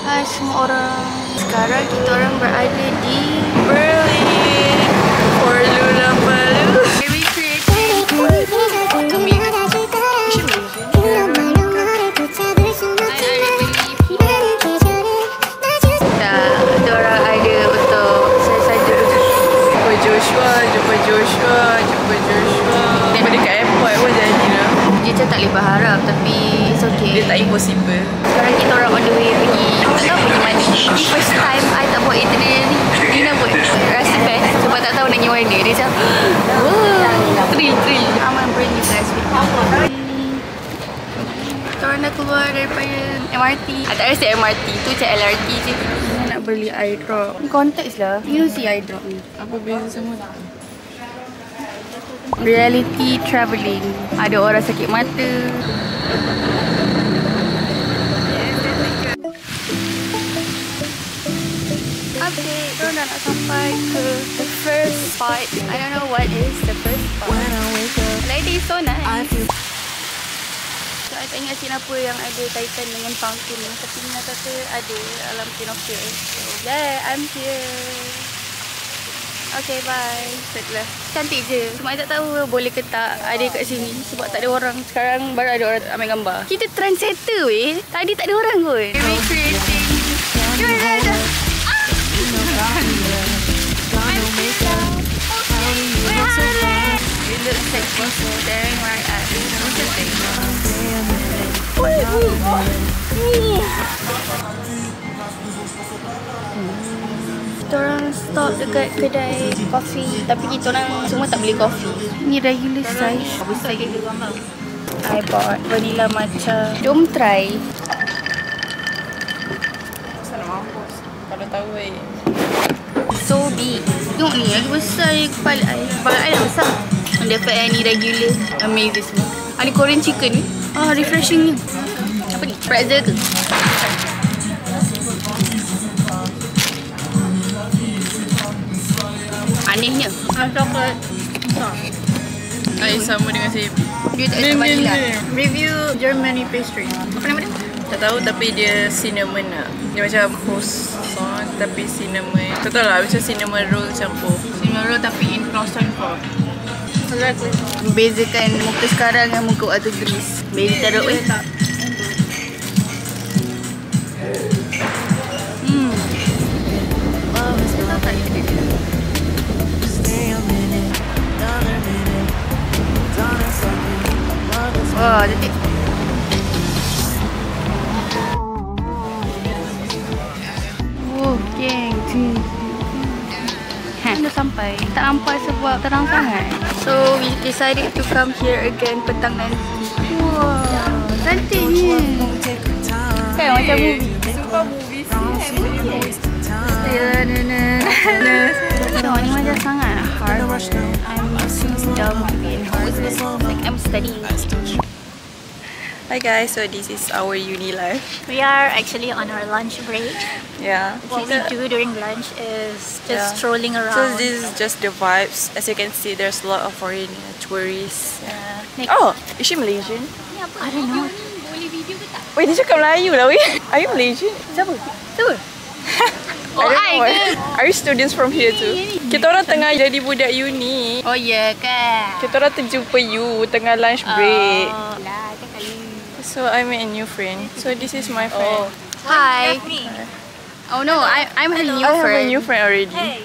Hai semua orang. Sekarang kita orang berada di Berlin. Kuala-Lumpur. Very creative. Diorang ada untuk saja jumpa Joshua. Daripada kat airport pun jadi lah. Dia macam tak boleh berharap tapi it's okay. Dia tak impossible. Sekarang kita orang on the way pergi. Tak tahu pergi mana. Ini first time I tak buat itinerary. Dina buat rasa best sebab tak tahu nak pergi mana. Dia macam wow, thrill. I'm gonna bring you guys with me. Kita orang dah keluar daripada MRT. Tak rasa MRT tu macam LRT je. Kita nak beli eye drop. Ni contacts lah. You see eye drop ni. Apa beza sama? Reality travelling. Ada orang sakit mata. Update, kita dah nak sampai ke the first spot. I don't know what is the first spot. Lady is so nice. So, I tak ingat scene apa yang ada kaitan dengan fountain ni. Tapi Nina kata ada dalam Pinocchio. So, yeah, I'm here. Okay, bye. Setelah. Cantik je. Cuma I tak tahu boleh ke tak ada kat sini. Sebab tak ada orang. Sekarang baru ada orang ambil gambar. Kita trendsetter weh. Tadi tak ada orang pun. Very creative. It looks like she's staring right at me. Kita orang stop dekat kedai kopi. Tapi kita orang semua tak beli kopi. Ni regular size. Besar gila gambar. I bought vanilla matcha. Jom try. Sana mampus. Kalau tahu So big. Tengok ni lagi besar je kepala I. Kepala I dah besar. Dapat yang ni regular. Amazing semua. Ada Korean chicken ni. Refreshing ni. Apa ni? Pretzel ke? Anehnya. Coklat. sama dengan saya. Dia tak ada vanilla. Review Germany pastry. Apa nama dia? Tak tahu tapi dia cinnamon lah. Dia macam croissant tapi cinnamon. Tak tahu lah macam cinnamon roll campur. Cinnamon roll tapi in croissant form. Bezakan muka sekarang dengan muka waktu Greece. Beza teruk weh. Wah, cantik. Oh, geng. Dah sampai. Tak nampak sebab terang sangat. So, we decided to come here again petang nanti. Wah, cantiknya. Kan macam movie. Sumpah movie sih. Tengok ni macam sangat hard. I'm dumb to be in hard. Like I'm studying. Hi guys, so this is our uni life. We are actually on our lunch break. Yeah. What we do during lunch is just strolling around. So this is just the vibes. As you can see, there's a lot of foreign tourists. Next. Oh, is she Malaysian? I don't know. Wait, dia cakap Melayu lah weh. Are you Malaysian? Siapa? I don't know. Are you students from here too? Kita orang tengah jadi budak uni. Oh ya kan. Kita orang terjumpa you tengah lunch break. Lah kan kali. So I met a new friend. So this is my friend. Hi. Oh no, I'm her new I have a friend. new friend already.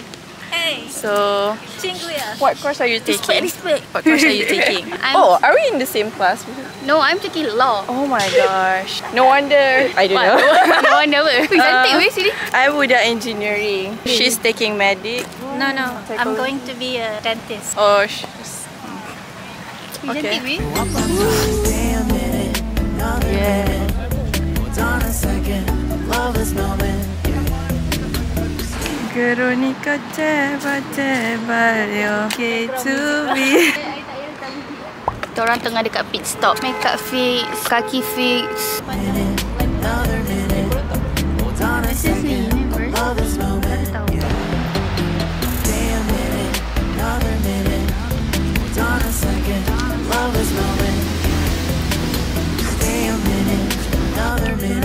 Hey. So Cinggu ya. what course are you taking? Respect. What course are you taking? I'm- Are we in the same class? No, I'm taking law. Oh my gosh. No wonder. I don't know. No wonder apa. Cantik weh sini. I'm budak engineering. She's taking medic. No. I'm going to be a dentist. Oh, Cantik weh. yeah. Veronica okay to be. Kita orang tengah dekat pit stop. Makeup fix, kaki fix.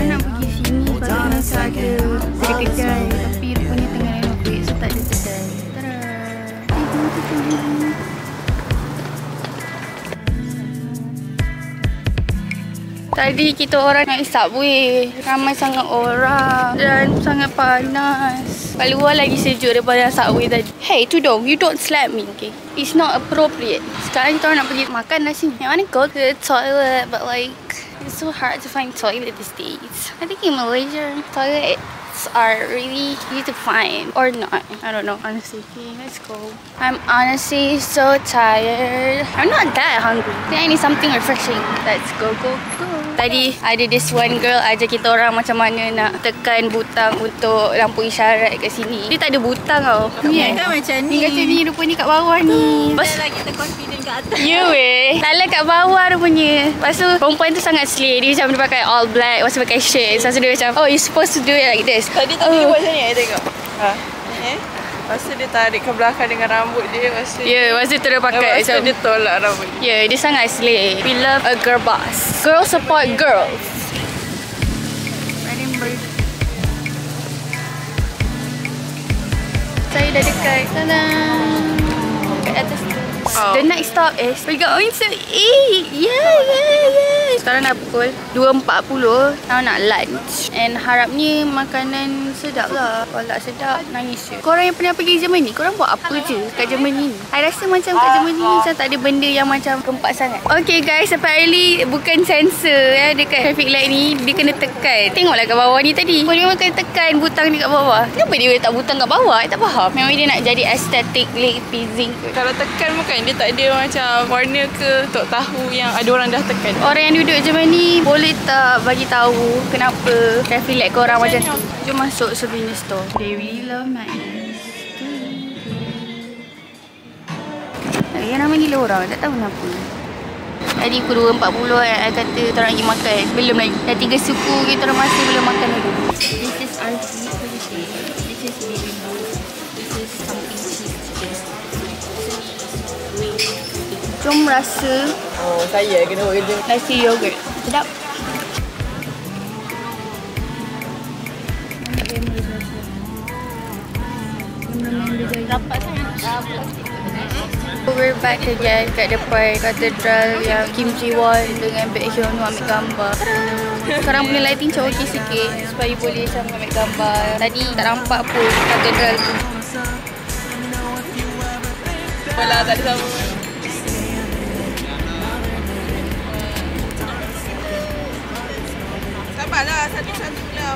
Nak pergi sini baru nak ada kedai. Tapi rupanya tengah renovate, so tak ada kedai. Tada! Tadi kita orang naik subway. Ramai sangat orang dan sangat panas. Kat luar lagi sejuk daripada subway tadi. Hey Tudong, you don't slap me, okay? It's not appropriate. Sekarang kita orang nak pergi makan nasi. I want to go to the toilet, but like it's so hard to find toilet these days. I think in Malaysia, toilets are really easy to find or not. I don't know, honestly. Okay, let's go. I'm honestly so tired. I'm not that hungry. I think I need something refreshing. Let's go, go, go. Tadi ada this one girl ajar kita orang macam mana nak tekan butang untuk lampu isyarat kat sini. Dia tak ada butang tau. Ni kan macam ni. Ni macam ni rupanya kat bawah ni. Dah kita confident kat atas. Ya weh. Salah kat bawah rupanya. Lepas tu perempuan tu sangat slay. Dia macam dia pakai all black. Lepas tu pakai shades. Lepas tu dia macam, oh you supposed to do it like this. Tadi dia buat macam ni, I tengok. Lepas tu dia tarik ke belakang dengan rambut dia. Lepas tu terus pakai macam dia tolak rambut. Ya, dia sangat slay. We love a girl boss. Girls support girls. Saya dah dekat sana. Dekat atas tu. The next stop is we're going to eat. Yeah. Sekarang dah pukul 2.40. Now nak lunch. And harapnya makanan sedap lah. Kalau tak sedap, nangis je. Korang yang pernah pergi Germany, korang buat apa je kat Germany ni? I rasa macam kat Germany macam tak ada benda yang macam gempak sangat. Okay guys, apparently bukan sensor ya dekat traffic light ni. Dia kena tekan. Tengoklah kat bawah ni tadi. Dia memang kena tekan butang ni kat bawah. Kenapa dia letak butang kat bawah? I tak faham. Memang dia nak jadi aesthetically pleasing ke? Kalau tekan bukan dia tak ada macam warna ke untuk tahu yang ada orang dah tekan. Orang yang duduk Germany boleh tak bagi tahu kenapa traffic light korang macam tu? Jom masuk souvenir store. They really love my yang nama gila orang, tak tahu kenapa. Tadi pukul 2.40 I kata kita orang pergi makan. Belum lagi. Dah 3 suku kita orang masih belum makan lagi. This is our food for the day. This is baby food. This is something cheese. Jom rasa. Oh, saya kena buat kerja. Nasi yogurt. Sedap. Dapat sangat. We're back again kat depan katedral yang Kim Ji-won dengan Baekhyun ambil gambar. Sekarang punya lighting macam okey sikit supaya boleh macam ambil gambar. Tadi tak nampak pun katedral tu. Apalah, tak ada sama. Sabarlah, satu-satu lah.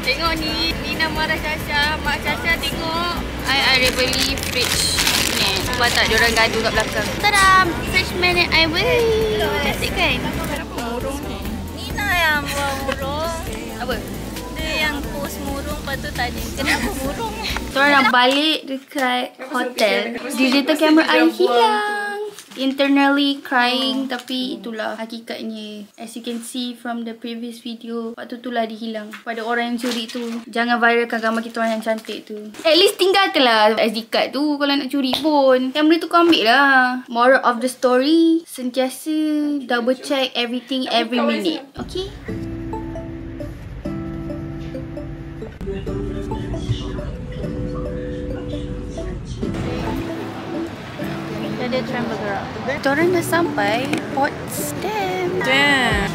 Tengok ni, nama Syasha. Mak Syasha tengok. I ada beli fridge ni. Sebab tak ada orang gaduh kat belakang. Tada! Fridge magnet I beli. Cantik kan? Kenapa murung ni? Nina yang bawa murung. Apa? Dia yang post murung, lepas tu tanya kenapa murung? Kita orang nak balik dekat hotel. Digital camera I hilang. Internally crying, tapi itulah hakikatnya. As you can see from the previous video, waktu tu lah dihilang. Pada orang yang curi tu, jangan viralkan gambar kita orang yang cantik tu. At least tinggalkanlah SD card tu kalau nak curi pun. Kamera tu kau ambil lah. Moral of the story, sentiasa double check everything every minute. Okay? Dia try bergerak. Kita orang dah sampai Potsdam. Damn.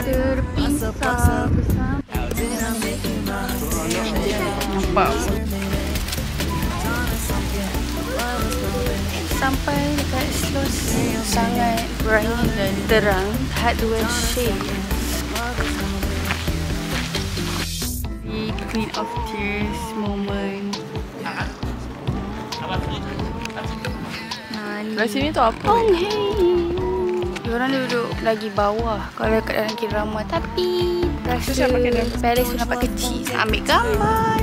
Terpisah bersama. Nampak. Sampai dekat Schloss sangat bright dan terang. Had to wear shades. The Queen of Tears moment. Kat sini tu apa? Oh hey. Diorang duduk lagi bawah kalau kat dalam K-drama. Tapi rasa Paris tu nampak kecil. Ambil gambar.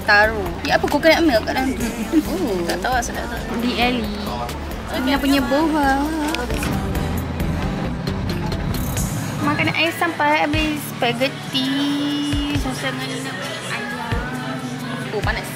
taro. Ya, apa coconut milk kat dalam tu? Tak tahu lah sedap tak. Di Ellie. Dia punya boba. Makan air sampai habis spaghetti. Sasa dengan ayam. Oh, panas.